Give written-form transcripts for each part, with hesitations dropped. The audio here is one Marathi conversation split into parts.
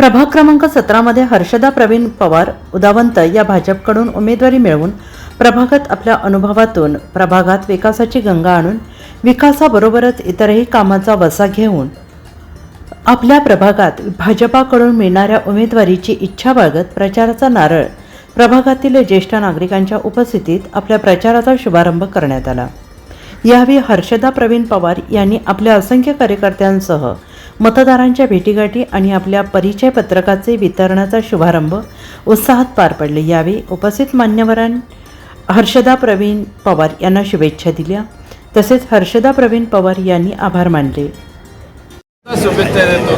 प्रभाग क्रमांक 17 मध्ये हर्षदा प्रवीण पवार उदावंत या भाजपकडून उमेदवारी मिळवून प्रभागात आपल्या अनुभवातून प्रभागात विकासाची गंगा आणून विकासाबरोबरच इतरही कामाचा वसा घेऊन आपल्या प्रभागात भाजपाकडून मिळणाऱ्या उमेदवारीची इच्छा बाळगत प्रचाराचा नारळ प्रभागातील ज्येष्ठ नागरिकांच्या उपस्थितीत आपल्या प्रचाराचा शुभारंभ करण्यात आला। यावेळी हर्षदा प्रवीण पवार यांनी आपल्या असंख्य कार्यकर्त्यांसह मतदारांच्या भेटीगाठी आणि आपल्या परिचय पत्रकाचे वितरणाचा शुभारंभ उत्साहात पार पडले। यावेळी उपस्थित मान्यवरांनी हर्षदा प्रवीण पवार यांना शुभेच्छा दिल्या, तसेच हर्षदा प्रवीण पवार यांनी आभार मानले। शुभेच्छा देतो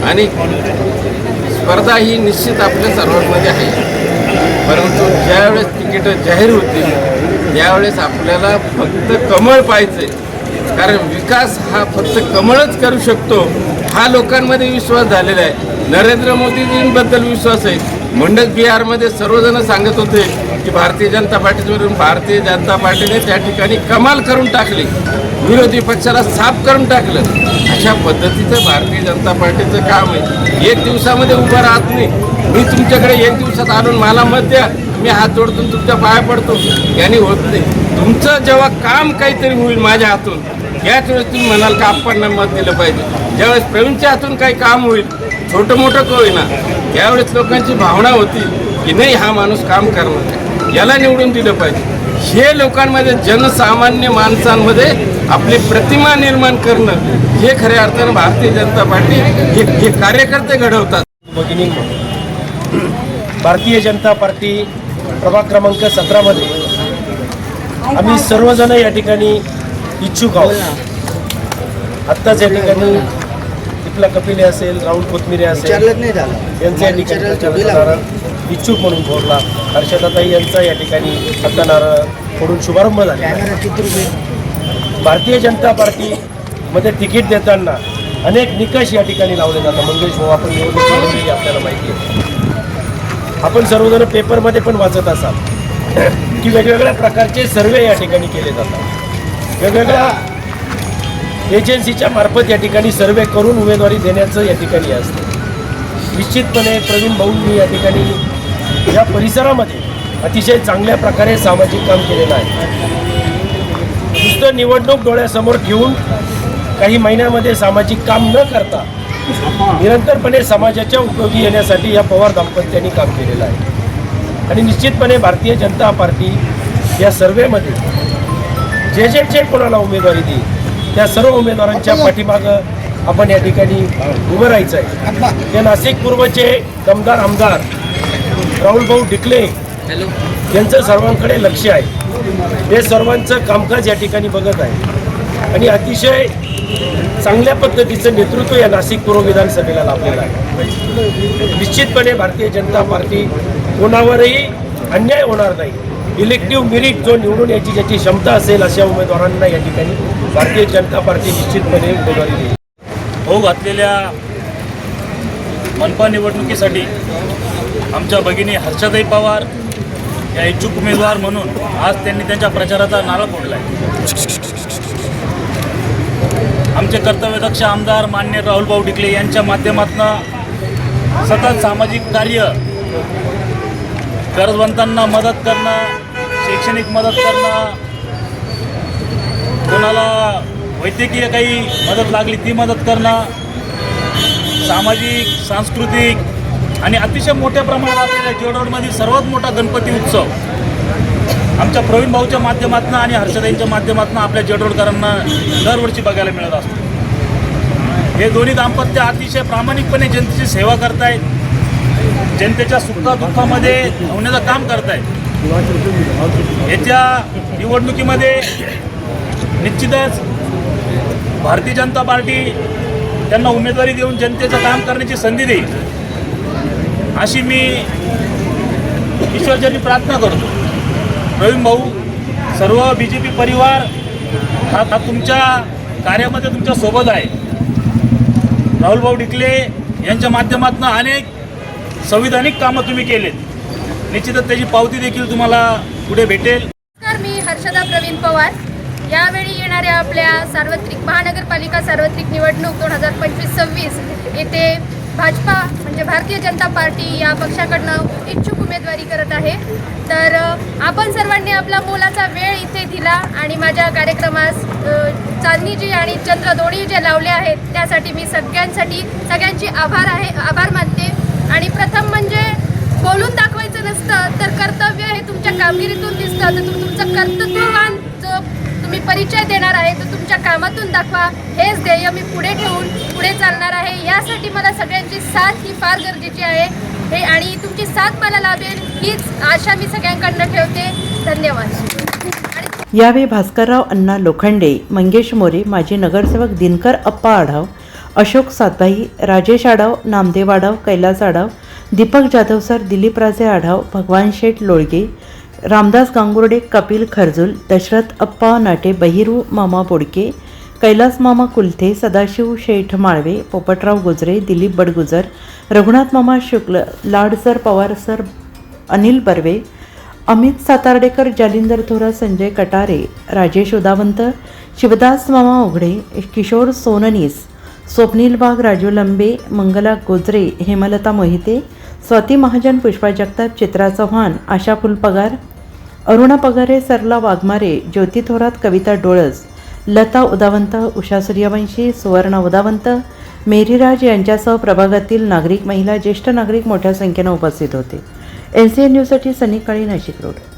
आणि स्पर्धा ही निश्चित आपल्या सर्वांमध्ये आहे, परंतु ज्यावेळेस तिकीट जाहीर होतील त्यावेळेस आपल्याला फक्त कमळ पाहिजे, कारण विकास हा फक्त कमळच करू शकतो हा लोकांमध्ये विश्वास झालेला आहे। नरेंद्र मोदीजींबद्दल विश्वास आहे। मंडल बिहारमध्ये सर्वजण सांगत होते की भारतीय जनता पार्टीवरून भारतीय जनता पार्टीने त्या ठिकाणी कमाल करून टाकली, विरोधी पक्षाला साफ करून टाकलं। अशा पद्धतीचं भारतीय जनता पार्टीचं काम आहे। एक दिवसामध्ये उभं राहत नाही। मी तुमच्याकडे एक दिवसात आणून मला मत द्या, मी हात जोडतो तुमच्या पाया पडतो, याने होत नाही। तुमचं जेव्हा काम काहीतरी होईल माझ्या हातून याच वेळेस तुम्ही म्हणाल का आपण मत दिलं पाहिजे। ज्यावेळेस प्रवीणच्या हातून काही काम होईल छोटं मोठं का होईना त्यावेळेस लोकांची भावना होती की नाही हा माणूस काम करणार, याला निवडून दिलं पाहिजे। हे लोकांमध्ये जनसामान्य माणसांमध्ये आपली प्रतिमा निर्माण करणं हे खऱ्या अर्थानं भारतीय जनता पार्टी हे कार्यकर्ते घडवतात। भगिनी, भारतीय जनता पार्टी प्रभाग क्रमांक 17 मध्ये आम्ही सर्वजण या ठिकाणी इच्छुक आहोत। आत्ताच या ठिकाणी तिथला कपिले असेल, राहुल कोथमिरे असेल यांचा या ठिकाणी इच्छुक म्हणून बोलला। हर्षदाताई यांचा या ठिकाणी आता नारळ फोडून शुभारंभ झाला। भारतीय जनता पार्टीमध्ये तिकीट देताना अनेक निकष या ठिकाणी लावले जातात। मंगेश भाऊ, आपण निवडणुकीमध्ये आपल्याला माहिती आहे, आपण सर्वजण पेपरमध्ये पण वाचत असाल की वेगवेगळ्या प्रकारचे सर्वे या ठिकाणी केले जातात। वेगवेगळ्या एजन्सीच्या मार्फत या ठिकाणी सर्वे करून उमेदवारी देण्याचं या ठिकाणी असतं। निश्चितपणे प्रवीण भाऊंनी या ठिकाणी या परिसरामध्ये अतिशय चांगल्या प्रकारे सामाजिक काम केलेलं आहे। नुसतं निवडणूक डोळ्यासमोर ठेवून काही महिन्यामध्ये सामाजिक काम न करता निरंतरपणे समाजाच्या उपयोगी येण्यासाठी या पवार दाम्पत्यांनी काम केलेलं आहे। आणि निश्चितपणे भारतीय जनता पार्टी या सर्वेमध्ये जे कोणाला उमेदवारी देईल त्या सर्व उमेदवारांच्या पाठीमागं आपण या ठिकाणी उभं राहायचं आहे। त्या नाशिक पूर्वचे दमदार आमदार राहुल भाऊ डिकले यांचं सर्वांकडे लक्ष आहे। हे सर्वांचं कामकाज या ठिकाणी बघत आहे आणि अतिशय चांगल्या पद्धतीचं नेतृत्व या नाशिक पूर्व विधानसभेला लाभलेलं आहे। निश्चितपणे भारतीय जनता पार्टी कोणावरही अन्याय होणार नाही। इलेक्टिव्ह मेरिट जो निवडून याची ज्याची क्षमता असेल अशा उमेदवारांना या ठिकाणी भारतीय जनता पार्टी निश्चितपणे उमेदवारी देईल। होऊ घातलेल्या मनपा निवडणुकीसाठी आमच्या भगिनी हर्षदाताई पवार या इच्छुक उमेदवार म्हणून आज त्यांनी त्यांच्या प्रचाराचा नारळ फोडला आहे। आमचे कर्तव्यदक्ष आमदार मान्य राहुल भाऊ डिकले यांच्या माध्यमातून सतत सामाजिक कार्य, गरजवंतांना मदत करणं, शैक्षणिक मदत करणं, कोणाला वैद्यकीय काही मदत लागली ती मदत करणं, सामाजिक, सांस्कृतिक आणि अतिशय मोठ्या प्रमाणात असलेल्या जेडरोडमधील सर्वात मोठा गणपती उत्सव आमच्या प्रवीण भाऊच्या माध्यमातून आणि हर्षदाईंच्या माध्यमातून आपल्या जेडरोडकरांना दरवर्षी बघायला मिळत असतो। हे दोन्ही दाम्पत्य अतिशय प्रामाणिकपणे जनतेची सेवा करतायत, जनतेच्या सुखदुःखामध्ये होण्याचं काम करतायत। येत्या निवडणुकीमध्ये निश्चितच भारतीय जनता पार्टी त्यांना उमेदवारी देऊन जनतेचं काम करण्याची संधी देईल अशी मी ईश्वरचरणी प्रार्थना करतो। प्रवीण भाऊ, सर्व BJP परिवार हा तुमच्या कार्यामध्ये तुमच्या सोबत आहे। राहुल भाऊ डिकले यांच्या माध्यमातून अनेक संविधानिक कामं तुम्ही केलेत, निश्चितच त्याची पावती देखील तुम्हाला पुढे भेटेल। नमस्कार, मी हर्षदा प्रवीण पवार। यावेळी येणाऱ्या आपल्या सार्वत्रिक महानगरपालिका सार्वत्रिक निवडणूक 2025-26 येथे भाजपा म्हणजे भारतीय जनता पार्टी या पक्षाकडनं इच्छुक उमेदवारी करत आहे. तर आपण सर्वांनी आपला मोलाचा वेळ इथे दिला आणि माझ्या कार्यक्रमास चांदणीजी आणि चंद्र दोन्ही जे लावले आहेत त्यासाठी मी सगळ्यांची आभार मानते. आणि प्रथम म्हणजे बोलून दाखवायचं नसतं तर कर्तव्य हे तुमच्या कामगिरीतून दिसतं. तर तुमचं कर्तृत्ववान जो तुम्ही परिचय देणार आहे तो तुमच्या कामातून दाखवा. हेच ध्येय मी पुढे ठेवून पुढे चालणार आहे. यासाठी मला सगळ्यांची साथ ही फार गरजेची आहे आणि तुमची साथ मला लाभेल हीच आशा मी सगळ्यांकडनं ठेवते. धन्यवाद. यावेळी भास्करराव अण्णा लोखंडे, मंगेश मोरे, माजी नगरसेवक दिनकर अप्पा आढाव, अशोक सातभाई, राजेश आढाव, नामदेव आढाव, कैलास आढाव, दीपक जाधव सर, दिलीप राजे आढाव, भगवान शेठ लोळगे, रामदास गांगुर्डे, कपिल खरजुल, दशरथ अप्पा नाटे, बहिरू मामा बोडके, कैलास मामा कुलथे, सदाशिव शेठ माळवे, पोपटराव गुजरे, दिलीप बडगुजर, रघुनाथ मामा शुक्ल, लाडसर पवार सर, अनिल बर्वे, अमित सातार्डेकर, जालिंदर थोरा, संजय कटारे, राजेश उदावंत, शिवदास मामा उघडे, किशोर सोननीस, स्वप्नील वाघ, राजू लंबे, मंगला गोजरे, हेमलता मोहिते, स्वाती महाजन, पुष्पा जगताप, चित्रा चव्हाण, आशा फुलपगार, अरुणा पगारे, सरला वाघमारे, ज्योती थोरात, कविता डोळस, लता उदावंत, उषा सूर्यवंशी, सुवर्णा उदावंत, मेरीराज यांच्यासह प्रभागातील नागरिक, महिला, ज्येष्ठ नागरिक मोठ्या संख्येनं उपस्थित होते. NCN न्यूजसाठी सनी काळे, नाशिक रोड.